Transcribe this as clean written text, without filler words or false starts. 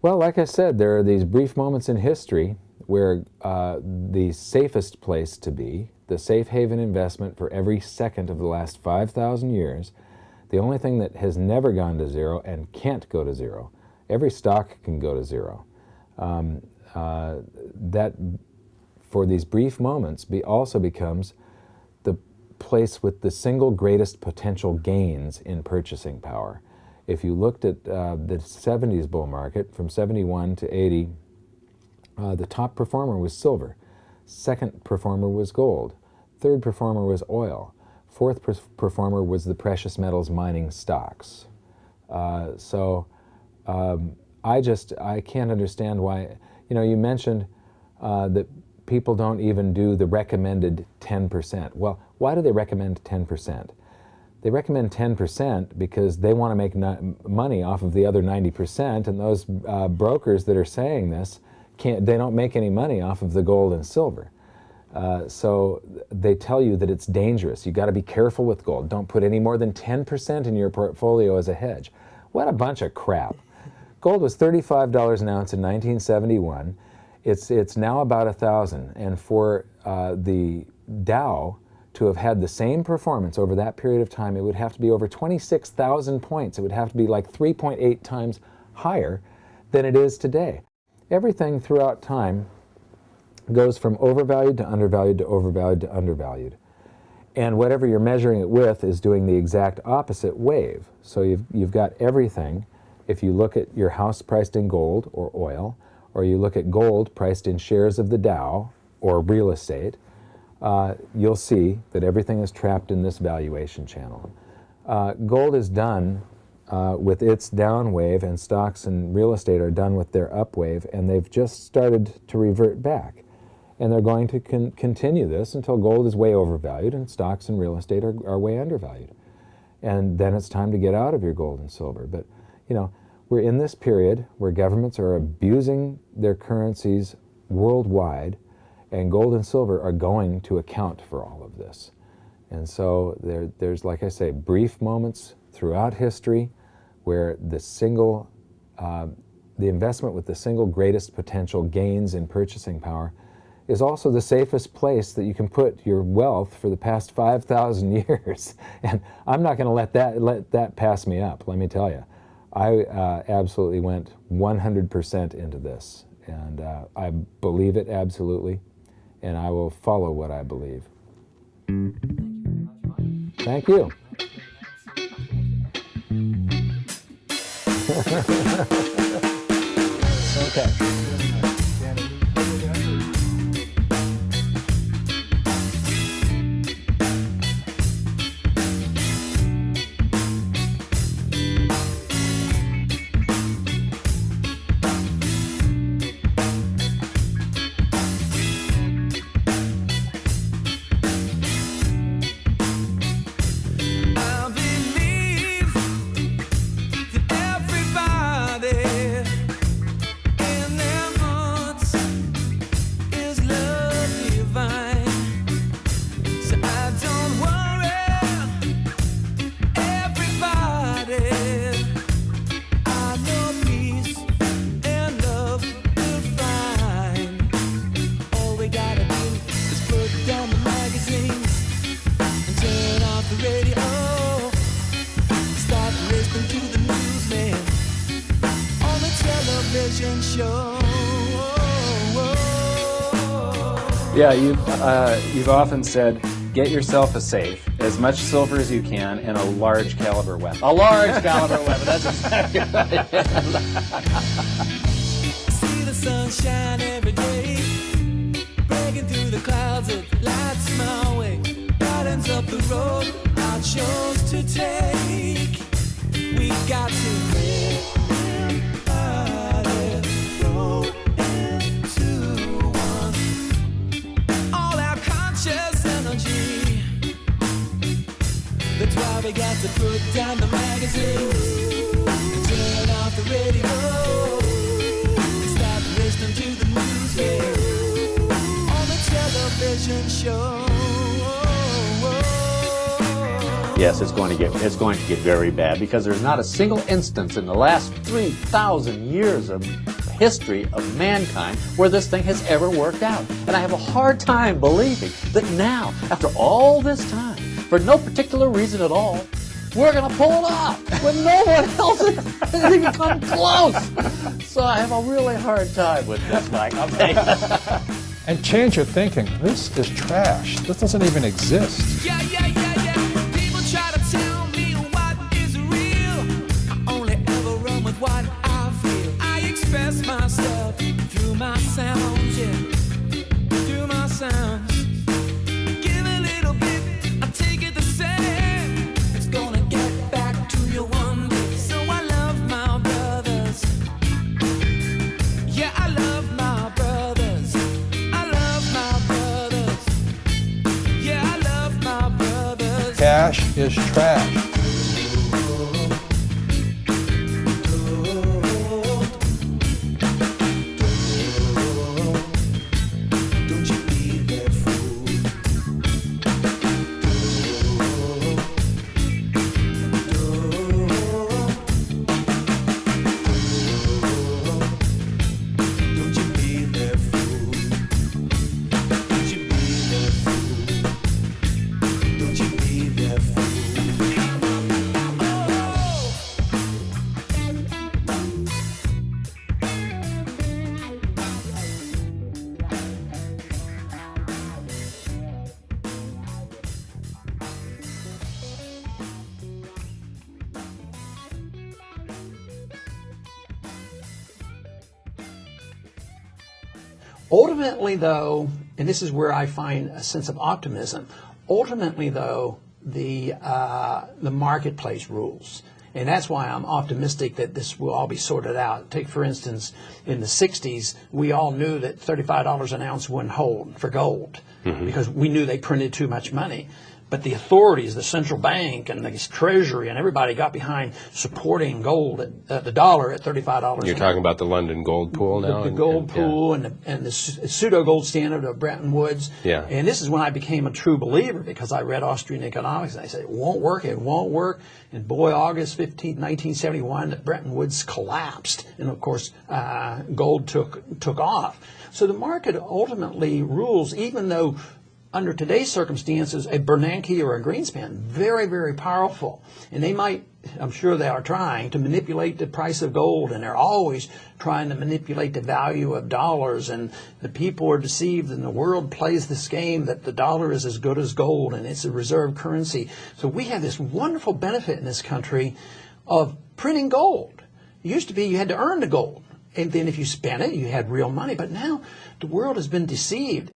Well, like I said, there are these brief moments in history where the safest place to be, the safe haven investment for every second of the last 5,000 years, the only thing that has never gone to zero and can't go to zero, every stock can go to zero, that for these brief moments also becomes the place with the single greatest potential gains in purchasing power. If you looked at the 70s bull market, from 71 to 80, the top performer was silver. Second performer was gold. Third performer was oil. Fourth performer was the precious metals mining stocks. I can't understand why, you mentioned that people don't even do the recommended 10%. Well, why do they recommend 10%? They recommend 10% because they want to make money off of the other 90%, and those brokers that are saying this, they don't make any money off of the gold and silver. So they tell you that it's dangerous. You've got to be careful with gold. Don't put any more than 10% in your portfolio as a hedge. What a bunch of crap. Gold was $35 an ounce in 1971. It's now about 1,000. And for the Dow to have had the same performance over that period of time, it would have to be over 26,000 points. It would have to be like 3.8 times higher than it is today. Everything throughout time goes from overvalued to undervalued to overvalued to undervalued. And whatever you're measuring it with is doing the exact opposite wave. So you've got everything. If you look at your house priced in gold or oil, or you look at gold priced in shares of the Dow or real estate, you'll see that everything is trapped in this valuation channel. Gold is done with its down wave, and stocks and real estate are done with their up wave, and they've just started to revert back. And they're going to continue this until gold is way overvalued and stocks and real estate are way undervalued. And then it's time to get out of your gold and silver. But, we're in this period where governments are abusing their currencies worldwide, and gold and silver are going to account for all of this. And so there's, like I say, brief moments throughout history where the investment with the single greatest potential gains in purchasing power is also the safest place that you can put your wealth for the past 5,000 years. And I'm not going to let that pass me up, let me tell you. I absolutely went 100% into this, and I believe it absolutely, and I will follow what I believe. Thank you. Okay. Yeah, you've often said, get yourself a safe, as much silver as you can, and a large caliber weapon. A large caliber weapon, that's exactly right. See the sunshine every day, breaking through the clouds, it lights my way, brightens up the road I chose to take. We got to live by the road into one. All our conscious energy. That's why we got to put down the magazines and turn off the radio and stop listening to the news, yeah, on the television show. Yes, it's going to get very bad, because there's not a single instance in the last 3,000 years of history of mankind where this thing has ever worked out. And I have a hard time believing that now, after all this time, for no particular reason at all, we're going to pull it off when no one else has even come close. So I have a really hard time with this, Mike. I'll tell you. And change your thinking. This is trash. This doesn't even exist. Yeah. People try to tell me what is real. I only ever run with what I feel. I express myself through my sounds, through my sounds. Give a little bit, I take it the same. It's gonna get back to you one day. So I love my brothers. Yeah, I love my brothers. I love my brothers. Yeah, I love my brothers. Cash is trash. Don't you be that fool. Don't you be that fool. Don't you be that fool. Don't you be that fool. Ultimately, though, and this is where I find a sense of optimism, ultimately, though, the marketplace rules. And that's why I'm optimistic that this will all be sorted out. Take, for instance, in the 60s, we all knew that $35 an ounce wouldn't hold for gold because we knew they printed too much money. But the authorities, the central bank and the Treasury and everybody got behind supporting gold at the dollar at $35. You're talking about the London gold pool now? The gold pool and the pseudo gold standard of Bretton Woods. Yeah. And this is when I became a true believer, because I read Austrian economics and I said, it won't work. And boy, August 15, 1971, Bretton Woods collapsed. And of course, gold took off. So the market ultimately rules, even though under today's circumstances, a Bernanke or a Greenspan, very, very powerful. And they might, I'm sure they are trying to manipulate the price of gold, and they're always trying to manipulate the value of dollars. And the people are deceived, and the world plays this game that the dollar is as good as gold, and it's a reserve currency. So we have this wonderful benefit in this country of printing gold. It used to be you had to earn the gold. And then if you spent it, you had real money. But now the world has been deceived.